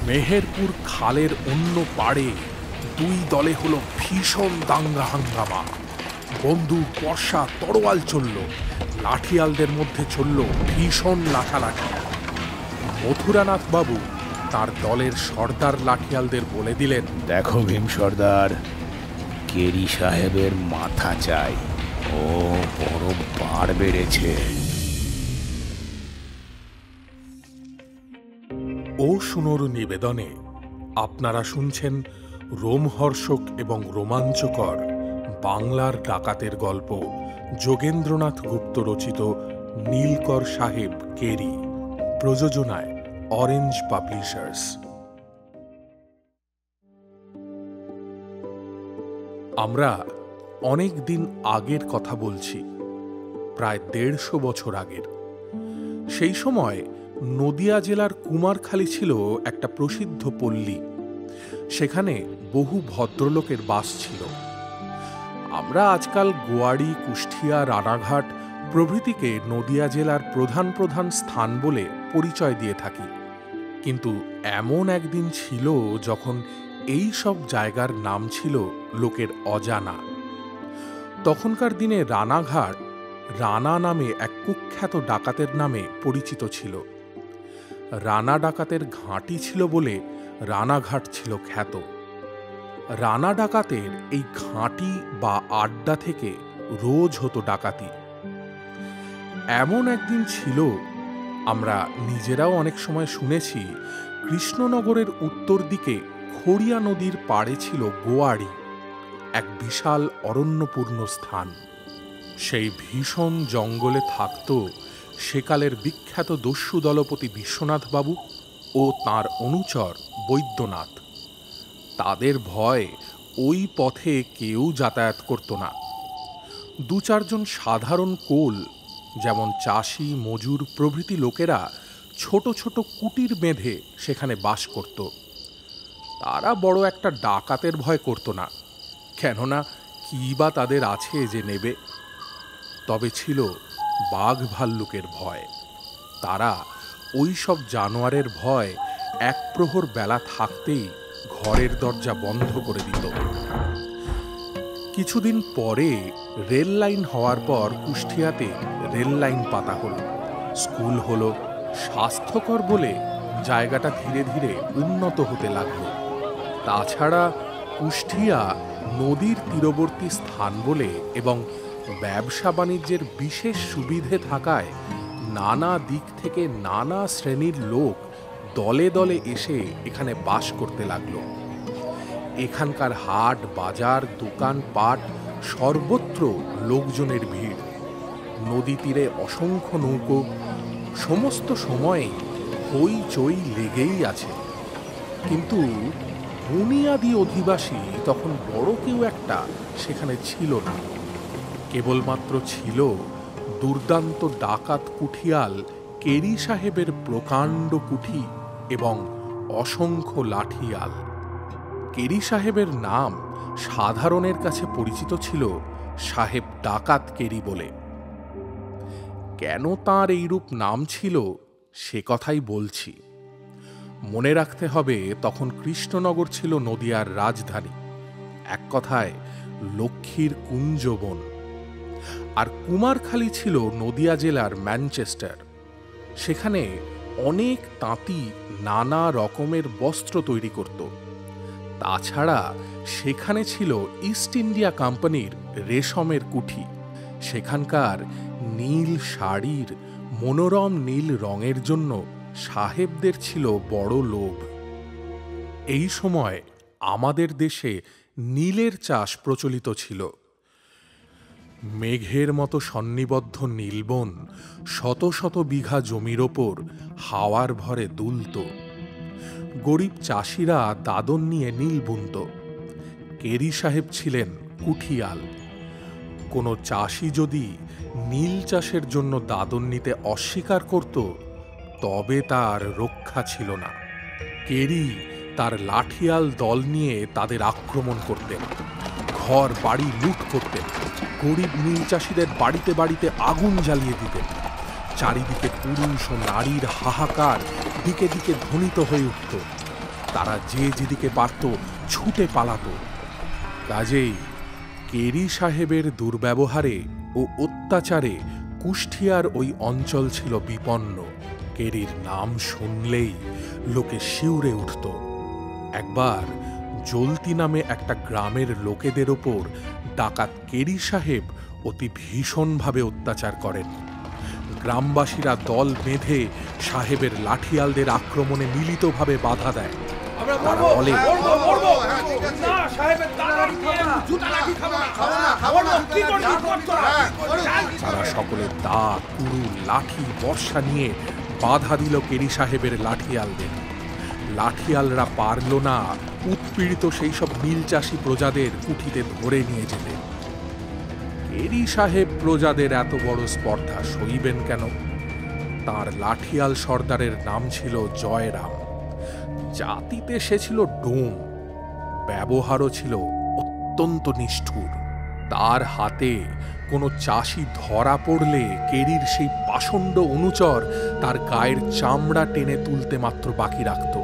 মেহেরপুর খালের অন্য পাড়ে দুই দলে হলো ভীষণ দাঙ্গা হাঙ্গামা। বন্দুক, বর্ষা, তরোয়াল চলল, লাঠিয়ালদের মধ্যে চলল ভীষণ লাঠালাঠি। মথুরানাথ বাবু তার দলের সর্দার লাঠিয়ালদের বলে দিলেন, দেখো ভীম সর্দার, কেরি সাহেবের মাথা চাই, ও বড় বার বেড়েছে। ও শুনোর নিবেদনে আপনারা শুনছেন রোমহর্ষক এবং রোমাঞ্চকর বাংলার ডাকাতের গল্প যোগেন্দ্রনাথ গুপ্ত রচিত নীলকর সাহেব কেরি, প্রযোজনায় অরেঞ্জ পাবলিশার্স। আমরা অনেক দিন আগের কথা বলছি, প্রায় 150 বছর আগের। সেই সময় নদিয়া জেলার কুমারখালী ছিল একটা প্রসিদ্ধ পল্লী। সেখানে বহু ভদ্রলোকের বাস ছিল। আমরা আজকাল গোয়াড়ি, কুষ্টিয়া, রানাঘাট প্রভৃতিকে নদিয়া জেলার প্রধান প্রধান স্থান বলে পরিচয় দিয়ে থাকি, কিন্তু এমন একদিন ছিল যখন এই সব জায়গার নাম ছিল লোকের অজানা। তখনকার দিনে রানাঘাট রানা নামে এক কুখ্যাত ডাকাতের নামে পরিচিত ছিল। রানা ডাকাতের ঘাঁটি ছিল বলে রানাঘাট ছিল খ্যাত। রানা ডাকাতের এই ঘাঁটি বা আড্ডা থেকে রোজ হতো ডাকাতি। এমন একদিন ছিল, আমরা নিজেরাও অনেক সময় শুনেছি, কৃষ্ণনগরের উত্তর দিকে খড়িয়া নদীর পাড়ে ছিল গোয়াড়ি, এক বিশাল অরণ্যপূর্ণ স্থান। সেই ভীষণ জঙ্গলে থাকত সেকালের বিখ্যাত দস্যু দলপতি বিশ্বনাথ বাবু ও তাঁর অনুচর বৈদ্যনাথ। তাদের ভয়ে ওই পথে কেউ যাতায়াত করত না। 2-4 জন সাধারণ কোল, যেমন চাষি, মজুর প্রভৃতি লোকেরা ছোট ছোট কুটির বেঁধে সেখানে বাস করত। তারা বড় একটা ডাকাতের ভয় করত না, কেননা কি বা তাদের আছে যে নেবে। তবে ছিল বাঘ ভাল্লুকের ভয়। তারা ওই সব জানোয়ারের ভয় এক প্রহর বেলা থাকতেই ঘরের দরজা বন্ধ করে দিত। কিছুদিন পরে রেল লাইন হওয়ার পর কুষ্টিয়াতে রেল লাইন পাতা হলো, স্কুল হলো। স্বাস্থ্যকর বলে জায়গাটা ধীরে ধীরে উন্নত হতে লাগলো। তাছাড়া কুষ্টিয়া নদীর তীরবর্তী স্থান বলে এবং ব্যবসা বাণিজ্যের বিশেষ সুবিধে থাকায় নানা দিক থেকে নানা শ্রেণীর লোক দলে দলে এসে এখানে বাস করতে লাগলো। এখানকার হাট, বাজার, দোকানপাট সর্বত্র লোকজনের ভিড়। নদী তীরে অসংখ্য নৌকো, সমস্ত সময়ে হইচই লেগেই আছে। কিন্তু বুনিয়াদি অধিবাসী তখন বড় কেউ একটা সেখানে ছিল না। কেবলমাত্র ছিল দুর্দান্ত ডাকাত কুঠিয়াল কেরি সাহেবের প্রকাণ্ড কুঠি এবং অসংখ্য লাঠিয়াল। কেরি সাহেবের নাম সাধারণের কাছে পরিচিত ছিল সাহেব ডাকাত কেরি বলে। কেন তাঁর এইরূপ নাম ছিল সে কথাই বলছি। মনে রাখতে হবে, তখন কৃষ্ণনগর ছিল নদিয়ার রাজধানী, এক কথায় লক্ষ্মীর কুঞ্জবন। আর কুমারখালী ছিল নদিয়া জেলার ম্যানচেস্টার। সেখানে অনেক তাঁতি নানা রকমের বস্ত্র তৈরি করত। তাছাড়া সেখানে ছিল ইস্ট ইন্ডিয়া কোম্পানির রেশমের কুঠি। সেখানকার নীল শাড়ির মনোরম নীল রঙের জন্য সাহেবদের ছিল বড় লোভ। এই সময় আমাদের দেশে নীলের চাষ প্রচলিত ছিল। মেঘের মতো সন্নিবদ্ধ নীলবন শত শত বিঘা জমির ওপর হাওয়ার ভরে দুলত। গরিব চাষিরা দাদন নিয়ে নীল বুনত। কেরি সাহেব ছিলেন কুঠিয়াল। কোনো চাষি যদি নীল চাষের জন্য দাদন নিতে অস্বীকার করত, তবে তার রক্ষা ছিল না। কেরি তার লাঠিয়াল দল নিয়ে তাদের আক্রমণ করতেন, ঘর বাড়ি লুট করতেন, গরিব নীল চাষিদের বাড়িতে বাড়িতে আগুন জ্বালিয়ে দিতেন। চারিদিকে পুরুষ ও নারীর হাহাকার দিকে দিকে ধ্বনিত হয়ে উঠত। তারা যে যেদিকে পারত ছুটে পালাত। কাজেই কেরি সাহেবের দুর্ব্যবহারে ও অত্যাচারে কুষ্টিয়ার ওই অঞ্চল ছিল বিপন্ন। কেরির নাম শুনলেই লোকে শিউরে উঠত। একবার জলতি নামে একটা গ্রামের লোকেদের ওপর ডাকাত কেরি সাহেব অতি ভীষণভাবে অত্যাচার করেন। গ্রামবাসীরা দল বেঁধে সাহেবের লাঠিয়ালদের আক্রমণে মিলিতভাবে বাধা দেয়। তারা বলে, তারা সকলে দা, কুড়ু, লাঠি, বর্ষা নিয়ে বাধা দিল কেরি সাহেবের লাঠিয়ালদের। লাঠিয়ালরা পারল না উৎপীড়িত সেই সব নীল চাষী প্রজাদের কুঠিতে ধরে নিয়ে যেতে। কেরি সাহেব প্রজাদের এত বড় স্পর্ধা সইবেন কেন? তার লাঠিয়াল সর্দারের নাম ছিল জয়রাম। জাতিতে সে ছিল ডোম, ব্যবহারও ছিল অত্যন্ত নিষ্ঠুর। তার হাতে কোনো চাষি ধরা পড়লে কেরির সেই পাষণ্ড অনুচর তার গায়ের চামড়া টেনে তুলতে মাত্র বাকি রাখত।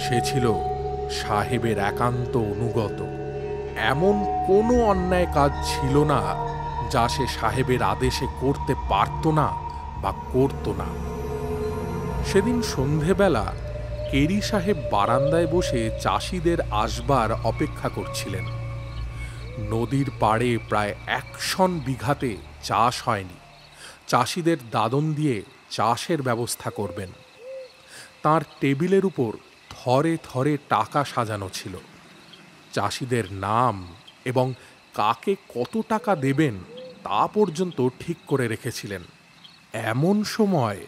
সে ছিল সাহেবের একান্ত অনুগত। এমন কোনো অন্যায় কাজ ছিল না যা সে সাহেবের আদেশে করতে পারত না বা করত না। সেদিন সন্ধেবেলা কেরি সাহেব বারান্দায় বসে চাষিদের আসবার অপেক্ষা করছিলেন। নদীর পাড়ে প্রায় 100 বিঘাতে চাষ হয়নি। চাষিদের দাদন দিয়ে চাষের ব্যবস্থা করবেন। তার টেবিলের উপর থরে থরে টাকা সাজানো ছিল। চাষিদের নাম এবং কাকে কত টাকা দেবেন তা পর্যন্ত ঠিক করে রেখেছিলেন। এমন সময়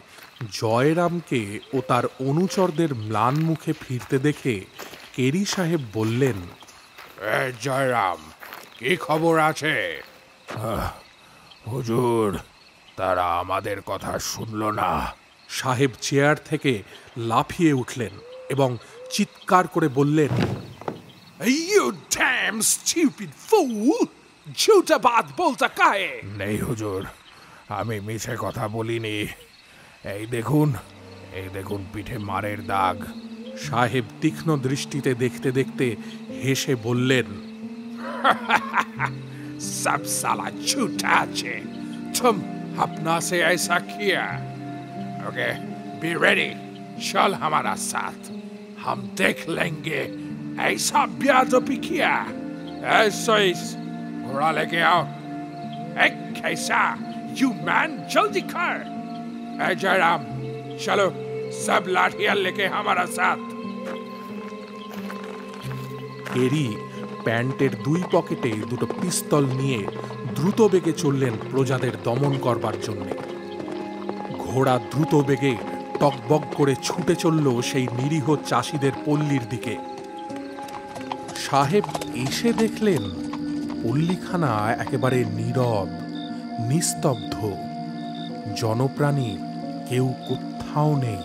জয়রামকে ও তার অনুচরদের ম্লান মুখে ফিরতে দেখে কেরি সাহেব বললেন, জয়রাম, কি খবর আছে? হুজুর, তারা আমাদের কথা শুনল না। সাহেব চেয়ার থেকে লাফিয়ে উঠলেন এবং চিৎকার করে বললেন, You damn stupid fool! ঝুটাবাদ বলতা কায়ে? নেই হুজুর, আমি মিছে কথা বলিনি। এই দেখুন পিঠে মারের দাগ। সাহেব তীক্ষ্ণ দৃষ্টিতে দেখতে দেখতে হেসে বললেন, सब साला झूठा আছে। तुम अपना से ऐसा किया। ओके, बी रेडी, चल हमारा साथ, हम देख लेंगे ऐसा बेअदबी किया। ऐसा घोड़ा लेके आओ। एक कैसा यू मैन, जल्दी कर। जयराम, चलो सब लाठियां लेके हमारा साथ। কেরি প্যান্টের 2 পকেটে দুটো পিস্তল নিয়ে দ্রুত বেগে চললেন প্রজাদের দমন করবার জন্যে। ঘোড়া দ্রুত বেগে টকবক করে ছুটে চলল সেই নিরীহ চাষিদের পল্লীর দিকে। সাহেব এসে দেখলেন পল্লীখানা একেবারে নীরব, নিস্তব্ধ। জনপ্রাণী কেউ কোথাও নেই।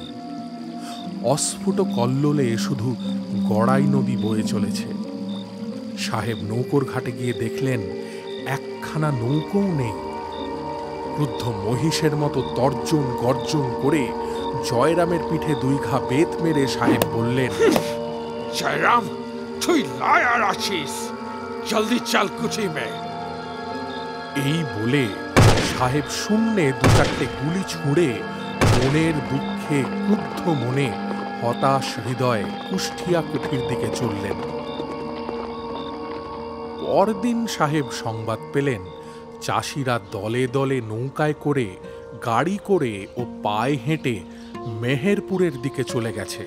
অস্ফুট কল্লোলে শুধু গড়াই নদী বয়ে চলেছে। সাহেব নৌকোর ঘাটে গিয়ে দেখলেন একখানা নৌকোও নেই। ক্রুদ্ধ মহিষের মতো তর্জন গর্জন করে জয়রামের পিঠে 2 ঘা বেত মেরে সাহেব বললেন, জয়রাম, তুই লায়ার আছিস, জলদি চল কুচি মে। এই বলে সাহেব শূন্যে 2-4টে গুলি ছুঁড়ে মনের দুঃখে ক্রুদ্ধ মনে হতাশ হৃদয়ে কুষ্টিয়া কুঠির দিকে চললেন। পরদিন সাহেব সংবাদ পেলেন চাষিরা দলে দলে নৌকায় করে, গাড়ি করে ও পায়ে হেঁটে মেহেরপুরের দিকে চলে গেছে।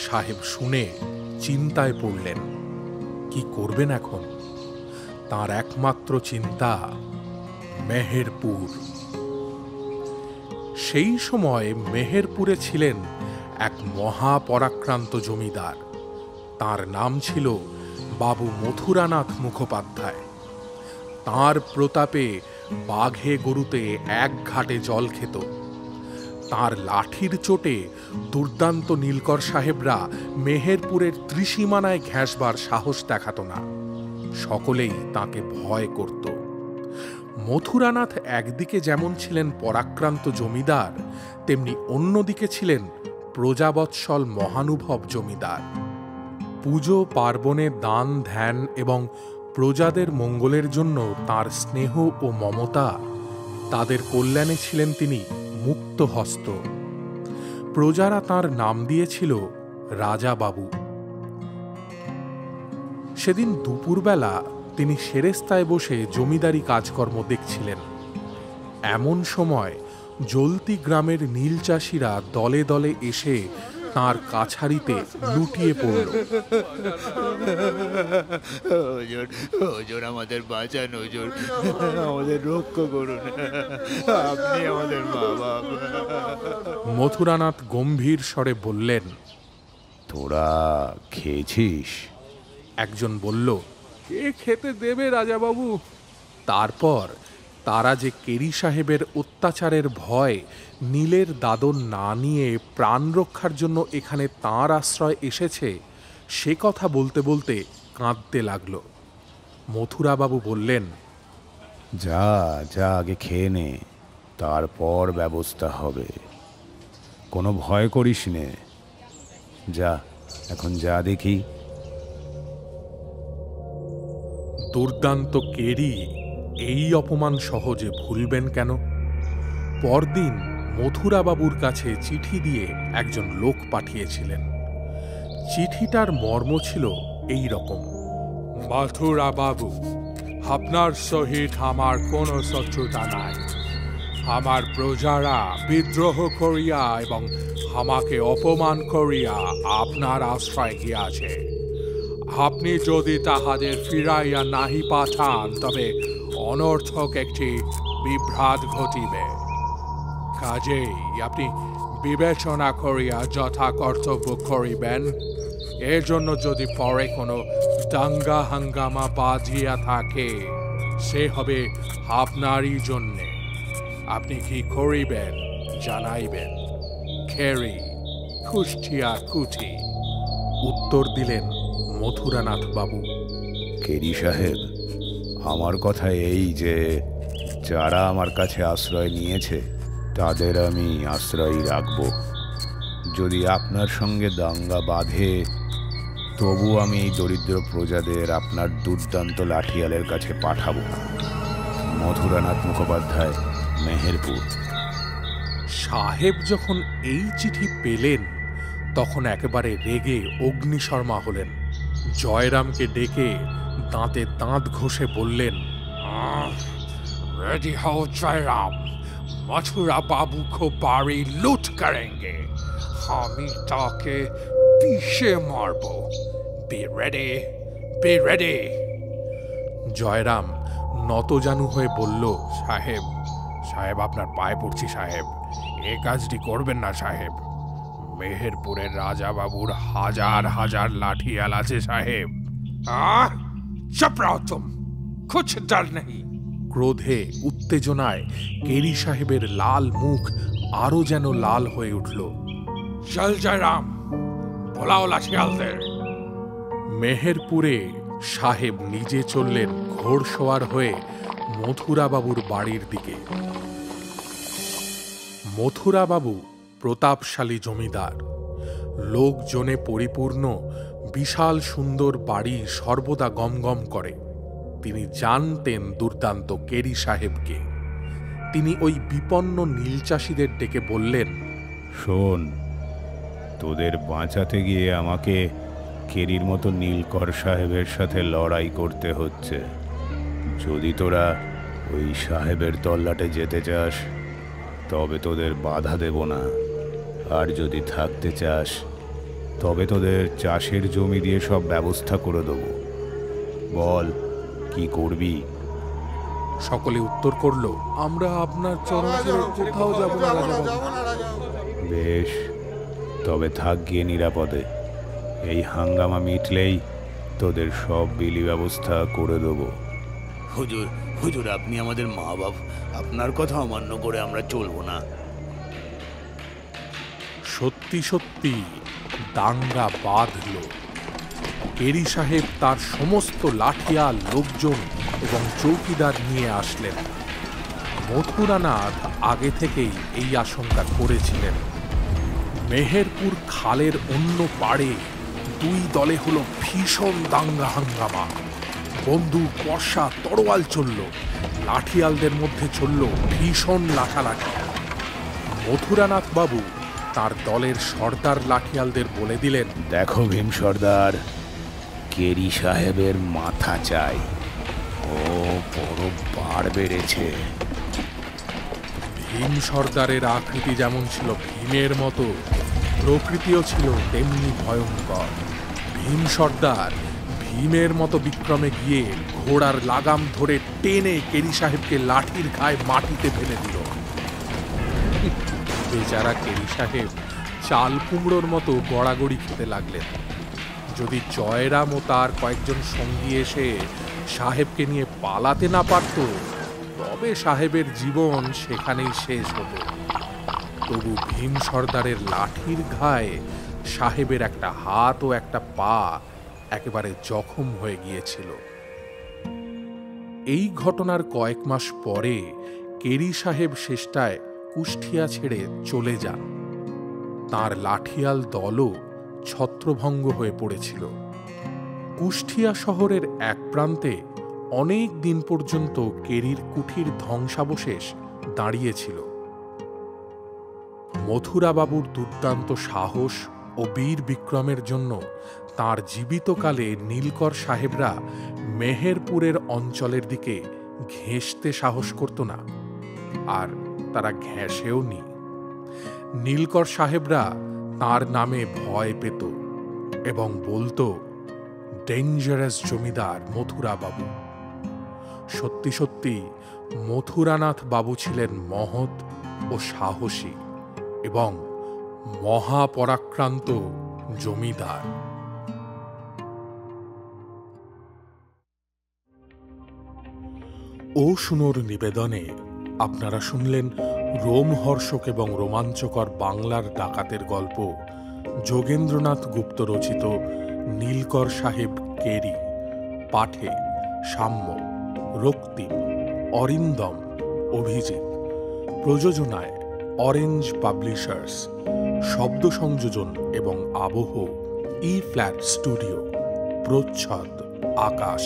সাহেব শুনে চিন্তায় পড়লেন। কি করবেন এখন? তার একমাত্র চিন্তা মেহেরপুর। সেই সময় মেহেরপুরে ছিলেন এক মহাপরাক্রান্ত জমিদার। তার নাম ছিল বাবু মথুরানাথ মুখোপাধ্যায়। তাঁর প্রতাপে বাঘে গরুতে এক ঘাটে জল খেত। তাঁর লাঠির চোটে দুর্দান্ত নীলকর সাহেবরা মেহেরপুরের ত্রিসীমানায় ঘেঁষবার সাহস দেখাত না। সকলেই তাকে ভয় করত। মথুরানাথ একদিকে যেমন ছিলেন পরাক্রান্ত জমিদার, তেমনি অন্যদিকে ছিলেন প্রজাবৎসল মহানুভব জমিদার। পুজো পার্বণে দান ধ্যান এবং প্রজাদের মঙ্গলের জন্য তার স্নেহ ও মমতা, তাদের কল্যাণে ছিলেন তিনি মুক্তহস্ত। প্রজারা তার নাম দিয়েছিল রাজা বাবু। সেদিন দুপুরবেলা তিনি সেরেস্তায় বসে জমিদারি কাজকর্ম দেখছিলেন। এমন সময় জলতি গ্রামের নীল চাষিরা দলে দলে এসে তাঁর কাছারিতে লুটিয়ে পড়ল। হুজুর, আমাদের বাঁচান হুজুর, আমাদের রক্ষা করুন, আপনি আমাদের মা বাপ। মথুরানাথ গম্ভীর স্বরে বললেন, তোরা খেয়েছিস? একজন বলল, কে খেতে দেবে রাজাবাবু? তারপর তারা যে কেরি সাহেবের অত্যাচারের ভয় নীলের দাদন না নিয়ে প্রাণ রক্ষার জন্য এখানে তাঁর আশ্রয় এসেছে, সে কথা বলতে বলতে কাঁদতে লাগল। মথুরাবাবু বললেন, যা যা আগে খেয়ে নে, তারপর ব্যবস্থা হবে। কোনো ভয় করিস নে, যা এখন যা দেখি। দুর্দান্ত কেরি এই অপমান সহজে ভুলবেন কেন? পরদিন মথুরাবাবুর কাছে চিঠি দিয়ে একজন লোক পাঠিয়েছিলেন। চিঠিটার মর্ম ছিল এই রকম: মথুরাবাবু, আপনার সহিত আমার কোনো শত্রুতা নাই। আমার প্রজারা বিদ্রোহ করিয়া এবং আমাকে অপমান করিয়া আপনার আশ্রয় গিয়াছে। আপনি যদি তাহাদের ফিরাইয়া নাহি পাঠান, তবে অনর্থক একটি বিভ্রাট ঘটিবে। কাজেই আপনি বিবেচনা করিয়া যথা কর্তব্য করিবেন। এর জন্য যদি পরে কোনো দাঙ্গা হাঙ্গামা বাজিয়া থাকে, সে হবে আপনারই জন্যে। আপনি কি করিবেন জানাইবেন। খেরি, কুষ্টিয়া কুটি। উত্তর দিলেন মথুরানাথ বাবু। কেরি সাহেব, আমার কথা এই যে যারা আমার কাছে আশ্রয় নিয়েছে তাদের আমি আশ্রয় রাখব। যদি আপনার সঙ্গে দাঙ্গা বাঁধে, তবু আমি এই দরিদ্র প্রজাদের আপনার দুর্দান্ত লাঠিয়ালের কাছে পাঠাবো। মথুরানাথ মুখোপাধ্যায়, মেহেরপুর। সাহেব যখন এই চিঠি পেলেন, তখন একেবারে রেগে অগ্নিশর্মা হলেন। জয়রামকে ডেকে দাঁতে দাঁত ঘষে বললেন, रेडी हो जयराम, मथुरा बाबू को बारी लूट करेंगे। हामी ताके पीछे मारबो। Be ready, be ready. Joyram নতজানু হয়ে বলল, সাহেব, সাহেব আপনার পায়ে পড়ছি সাহেব, এ কাজটি করবেন না সাহেব। মেহেরপুরের রাজা বাবুর হাজার হাজার লাঠিয়াল আছে সাহেব। চুপ রहो तुम, कुछ डर नहीं। ক্রোধে উত্তেজনায় কেরি সাহেবের লাল মুখ আরো যেন লাল হয়ে উঠল। चल जयराम, बुलाओ लाठियालদের। মেহেরপুরে সাহেব নিজে চললেন ঘোড়সওয়ার হয়ে মথুরাবাবুর বাড়ির দিকে। মথুরাবাবু প্রতাপশালী জমিদার। লোকজনে পরিপূর্ণ বিশাল সুন্দর বাড়ি সর্বদা গমগম করে। তিনি জানতেন দুর্দান্ত কেরি সাহেবকে। তিনি ওই বিপন্ন নীল চাষিদের ডেকে বললেন, শোন, তোদের বাঁচাতে গিয়ে আমাকে কেরির মতো নীলকর সাহেবের সাথে লড়াই করতে হচ্ছে। যদি তোরা ওই সাহেবের তল্লাটে যেতে চাস, তবে তোদের বাধা দেব না। আর যদি থাকতে চাস, তবে তোদের চাষের জমি দিয়ে সব ব্যবস্থা করে দেব। বল, কি করবি? সকলে উত্তর করল, আমরা আপনার চরণ ছেড়ে কোথাও যাব না রাজাবাবু। বেশ, তবে থাক গিয়ে নিরাপদে। এই হাঙ্গামা মিটলেই তোদের সব বিলি ব্যবস্থা করে দেব। হুজুর, হুজুর, আপনি আমাদের মা বাপ, আপনার কথা অমান্য করে আমরা চলবো না। সত্যি সত্যি দাঙ্গা বাঁধল। কেরি সাহেব তার সমস্ত লাঠিয়াল লোকজন এবং চৌকিদার নিয়ে আসলেন। মথুরানাথ আগে থেকেই এই আশঙ্কা করেছিলেন। মেহেরপুর খালের অন্য পাড়ে দুই দলে হলো ভীষণ দাঙ্গা হাঙ্গামা। বন্দুক, বর্ষা, তরোয়াল চলল, লাঠিয়ালদের মধ্যে চলল ভীষণ লাঠালাঠি। মথুরানাথ বাবু তার দলের সর্দার লাঠিয়ালদের বলে দিলেন, দেখো ভীম সর্দার, কেরি সাহেবের মাথা চাই, ও বড় বার বেড়েছে। ভীম সর্দারের আকৃতি যেমন ছিল ভীমের মতো, প্রকৃতিও ছিল তেমনি ভয়ঙ্কর। ভীম সর্দার ভীমের মতো বিক্রমে গিয়ে ঘোড়ার লাগাম ধরে টেনে কেরি সাহেবকে লাঠির ঘায়ে মাটিতে ফেলে দিল। বেচারা কেরি সাহেব চাল কুমড়োর মতো গড়াগড়ি খেতে লাগলেন। যদি জয়রাম ও তার কয়েকজন সঙ্গী এসে সাহেবকে নিয়ে পালাতে না পারত, তবে সাহেবের জীবন সেখানেই শেষ হতো। তবু ভীম সর্দারের লাঠির ঘায়ে সাহেবের একটা হাত ও একটা পা একেবারে জখম হয়ে গিয়েছিল। এই ঘটনার কয়েক মাস পরে কেরি সাহেব শেষটায় কুষ্টিয়া ছেড়ে চলে যান। তার লাঠিয়াল দলও ছত্রভঙ্গ হয়ে পড়েছিল। কুষ্টিয়া শহরের এক প্রান্তে অনেক দিন পর্যন্ত কেরির কুঠির ধ্বংসাবশেষ দাঁড়িয়েছিল। মথুরাবাবুর দুর্দান্ত সাহস ও বীর বিক্রমের জন্য তাঁর জীবিতকালে নীলকর সাহেবরা মেহেরপুরের অঞ্চলের দিকে ঘেঁষতে সাহস করত না, আর তারা ঘেঁষেও নি। নীলকর সাহেবরা তাঁর নামে ভয় পেত এবং বলতো, ডেঞ্জারাস জমিদার মথুরাবাবু। সত্যি সত্যি মথুরানাথ বাবু ছিলেন মহৎ ও সাহসী এবং মহাপরাক্রান্ত জমিদার। ও শুনোর নিবেদনে আপনারা শুনলেন রোমহর্ষক এবং রোমাঞ্চকর বাংলার ডাকাতের গল্প যোগেন্দ্রনাথ গুপ্ত রচিত নীলকর সাহেব কেরি। পাঠে সাম্য, রক্তিম, অরিন্দম, অভিজিৎ। প্রযোজনায় অরেঞ্জ পাবলিশার্স। শব্দ সংযোজন এবং আবহ ই ফ্ল্যাট স্টুডিও। প্রচ্ছদ আকাশ।